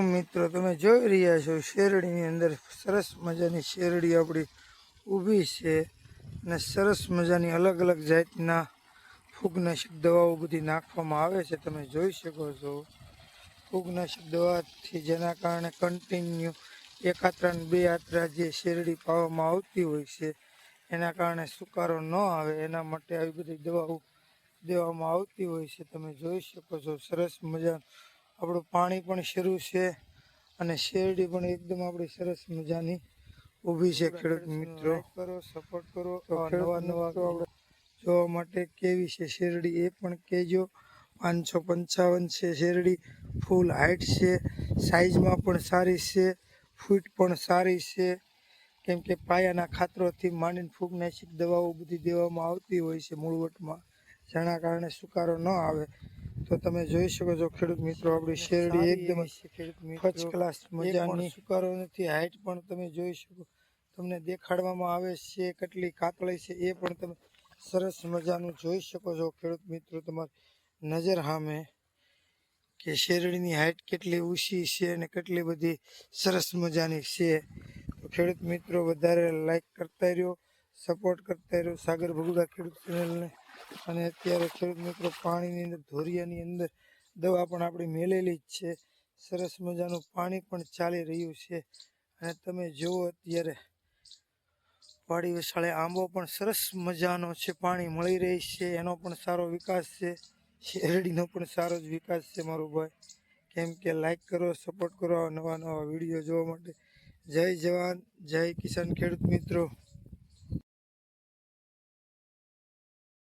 મિત્રો તમે જોઈ રહ્યા છો શેરડીની અંદર સરસ મજાની શેરડી આપણી ઊભી છે અને સરસ મજાની અલગ અલગ જાતના ફૂગનાશક દવાઓ બધી નાખવામાં આવે છે. તમે જોઈ શકો છો ફૂગનાશક દવાથી જેના કારણે કન્ટિન્યુ એક આત્રા ને બે આત્રા જે શેરડી પાવામાં આવતી હોય છે એના કારણે સુકારો ન આવે એના માટે આવી બધી દવાઓ દેવામાં આવતી હોય છે. તમે જોઈ શકો છો સરસ મજા આપણું પાણી પણ શરૂ છે અને શેરડી પણ એકદમ આપણી સરસ મજાની ઊભી છે. ખેડૂત મિત્રો કરો સપોર્ટ કરો નવા નવા જોવા માટે કેવી છે શેરડી એ પણ કહેજો. 555 છે શેરડી, ફૂલ હાઈટ છે, સાઈઝમાં પણ સારી છે, ફૂટ પણ સારી છે. કેમ કે પાયાના ખાતરોથી માંડીને ફૂગનાશક દવાઓ બધી દેવામાં આવતી હોય છે મૂળવટમાં, જેના કારણે સુકારો ન આવે. તો તમે જોઈ શકો છો ખેડૂત મિત્રો આપણી શેરડી એકદમ ફર્સ્ટ ક્લાસ મજાની, સુકારો નથી. હાઈટ પણ તમે જોઈ શકો, તમને દેખાડવામાં આવે છે કેટલી કાતળી છે એ પણ તમે સરસ મજાનું જોઈ શકો છો ખેડૂત મિત્રો તમારી નજર સામે કે શેરડીની હાઈટ કેટલી ઊંચી છે અને કેટલી બધી સરસ મજાની છે. તો ખેડૂત મિત્રો વધારે લાઈક કરતા રહ્યો, સપોર્ટ કરતા રહ્યો સાગર ભગુડા ખેડૂત ચેનલને. અને અત્યારે ખેડૂત મિત્રો પાણીની અંદર ધોરિયાની અંદર દવા પણ આપણી મેલેલી જ છે. સરસ મજાનું પાણી પણ ચાલી રહ્યું છે અને તમે જુઓ અત્યારે વાડી વસાળે આંબો પણ સરસ મજાનો છે, પાણી મળી રહી છે, એનો પણ સારો વિકાસ છે, શેરડીનો પણ સારો જ વિકાસ છે મારો ભાઈ. કેમ કે લાઈક કરો, સપોર્ટ કરો નવા નવા વિડીયો જોવા માટે. જય જવાન જય કિસાન ખેડૂત મિત્રો.